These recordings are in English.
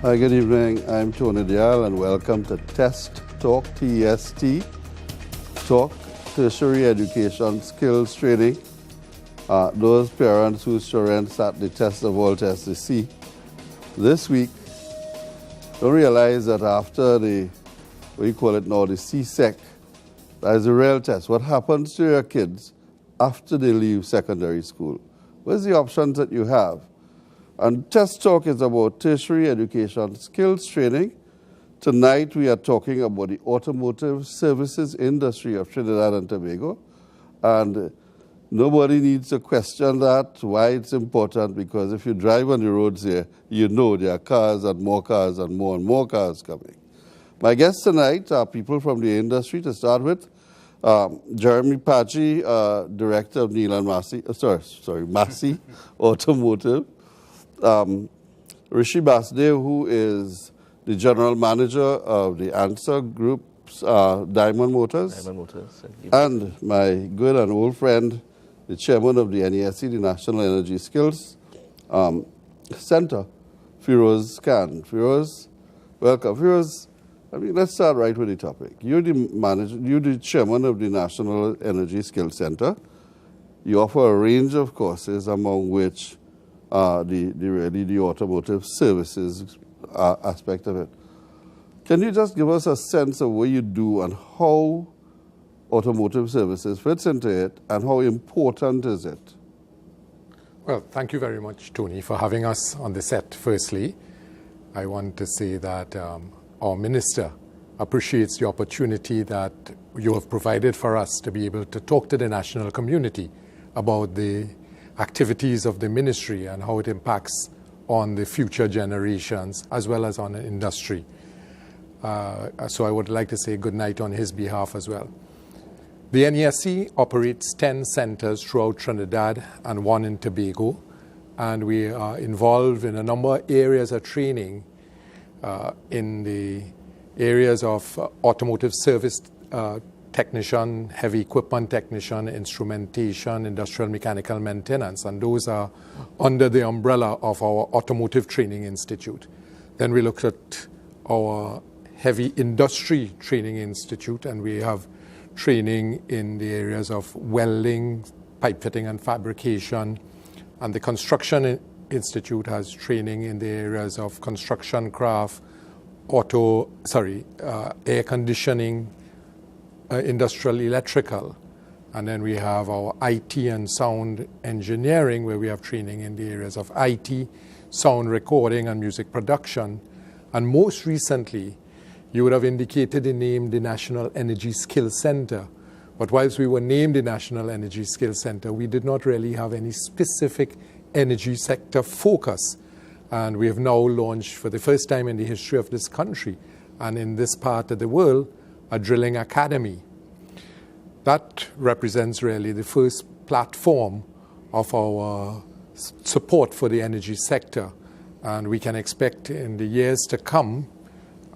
Hi, good evening. I'm Tony Dial, and welcome to Test Talk, TEST, Talk, Tertiary Education Skills Training. Those parents whose children sat the test of all tests to see. This week, don't realize that after the, what you call it now, the CSEC, that is a real test. What happens to your kids after they leave secondary school? What's the options that you have? And Test Talk is about tertiary education skills training. Tonight we are talking about the automotive services industry of Trinidad and Tobago. And nobody needs to question that, why it's important, because if you drive on the roads here, you know there are cars and more cars coming. My guests tonight are people from the industry. To start with, Jeremy Pachi, Director of Neil and Massey Automotive. Rishi Basdev, who is the General Manager of the Answer Group's Diamond Motors. And my good and old friend, the Chairman of the NESC, the National Energy Skills Center, Firoz Khan. Firoz, welcome. Firoz, let's start right with the topic. You're the Chairman of the National Energy Skills Center. You offer a range of courses, among which the automotive services aspect of it. Can you just give us a sense of what you do and how automotive services fits into it, and how important is it? Well, thank you very much, Tony, for having us on the set. Firstly, I want to say that our minister appreciates the opportunity that you have provided for us to be able to talk to the national community about the activities of the ministry and how it impacts on the future generations as well as on the industry. So I would like to say good night on his behalf as well. The NESC operates 10 centers throughout Trinidad and 1 in Tobago, and we are involved in a number of areas of training in the areas of automotive service technician, heavy equipment technician, instrumentation, industrial mechanical maintenance, and those are under the umbrella of our Automotive Training Institute. Then we look at our Heavy Industry Training Institute, and we have training in the areas of welding, pipe fitting and fabrication, and the Construction Institute has training in the areas of construction craft, air conditioning, industrial electrical, and then we have our IT and sound engineering, where we have training in the areas of IT, sound recording and music production. And most recently, you would have indicated the name, the National Energy Skills Center. But whilst we were named the National Energy Skills Center, we did not really have any specific energy sector focus. And we have now launched, for the first time in the history of this country and in this part of the world, a drilling academy. That represents really the first platform of our support for the energy sector. And we can expect in the years to come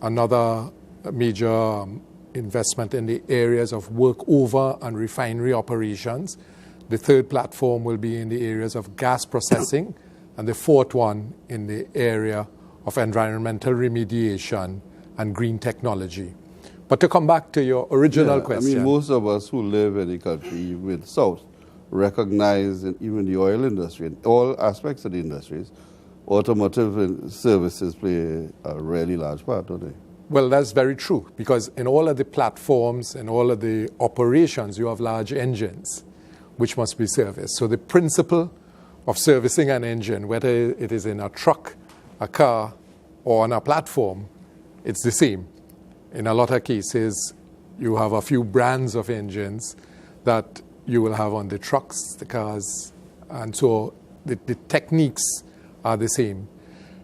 another major investment in the areas of workover and refinery operations. The third platform will be in the areas of gas processing, and the fourth one in the area of environmental remediation and green technology. But to come back to your original question. Most of us who live in the country, even in the South, recognize that even the oil industry and all aspects of the industries, automotive services play a really large part, don't they? Well, that's very true, because in all of the platforms and all of the operations, you have large engines which must be serviced. So the principle of servicing an engine, whether it is in a truck, a car, or on a platform, it's the same. In a lot of cases, you have a few brands of engines that you will have on the trucks, the cars, and so the techniques are the same.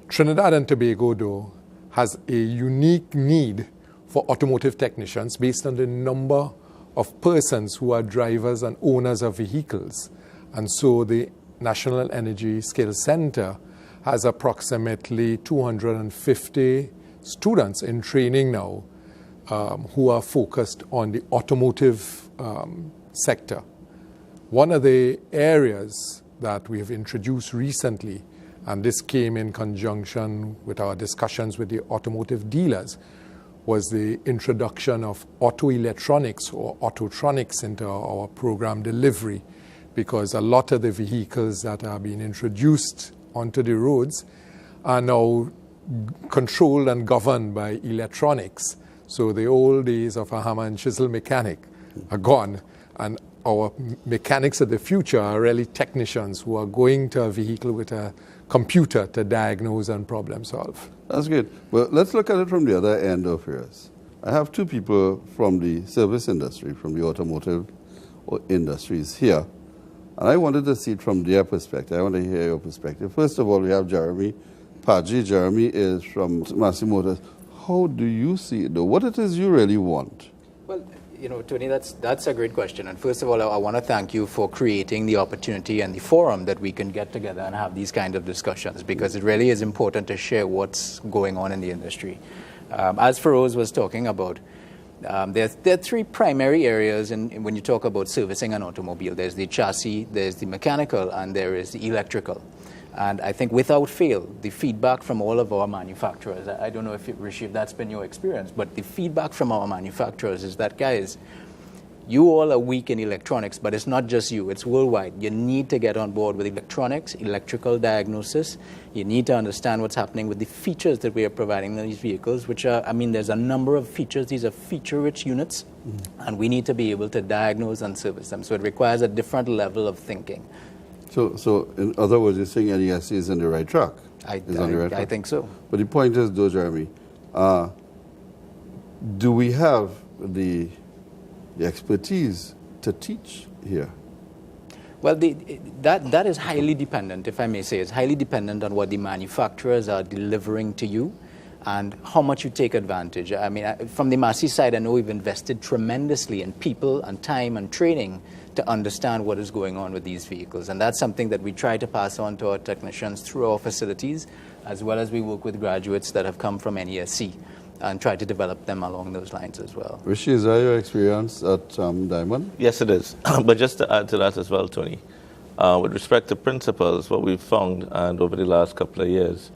Trinidad and Tobago, though, has a unique need for automotive technicians based on the number of persons who are drivers and owners of vehicles. And so the National Energy Skills Center has approximately 250 students in training now who are focused on the automotive sector. One of the areas that we have introduced recently and this came in conjunction with our discussions with the automotive dealers, was the introduction of auto electronics or autotronics into our program delivery, because a lot of the vehicles that are being introduced onto the roads are now controlled and governed by electronics. So the old days of a hammer and chisel mechanic are gone, and our mechanics of the future are really technicians who are going to a vehicle with a computer to diagnose and problem solve. That's good. Well, let's look at it from the other end of yours. I have two people from the service industry, from the automotive industries here, and I wanted to see it from their perspective. I want to hear your perspective. First of all, we have Jeremy Paggi. Jeremy is from Massey Motors. How do you see it, though? What it is you really want? Well, Tony, that's a great question. And first of all, I want to thank you for creating the opportunity and the forum that we can get together and have these kind of discussions, because it really is important to share what's going on in the industry. As Feroz was talking about, there are three primary areas when you talk about servicing an automobile. There's the chassis, there's the mechanical, and there is the electrical. And I think without fail, the feedback from all of our manufacturers, I don't know if, Rashiv, that's been your experience, but the feedback from our manufacturers is that, guys, you all are weak in electronics, but it's not just you, it's worldwide. You need to get on board with electronics, electrical diagnosis. You need to understand what's happening with the features that we are providing in these vehicles, which are, there's a number of features. These are feature-rich units, and we need to be able to diagnose and service them. So it requires a different level of thinking. So in other words, you're saying NESC is on the right track? I think so. But the point is, though, Jeremy, do we have the expertise to teach here? Well, that is highly dependent, if I may say. It's highly dependent on what the manufacturers are delivering to you and how much you take advantage. From the Massey side, I know we've invested tremendously in people and time and training to understand what is going on with these vehicles. And that's something that we try to pass on to our technicians through our facilities, as well as we work with graduates that have come from NESC and try to develop them along those lines as well. Rishi, is that your experience at Diamond? Yes, it is. But just to add to that as well, Tony, with respect to principals, what we've found, and over the last couple of years,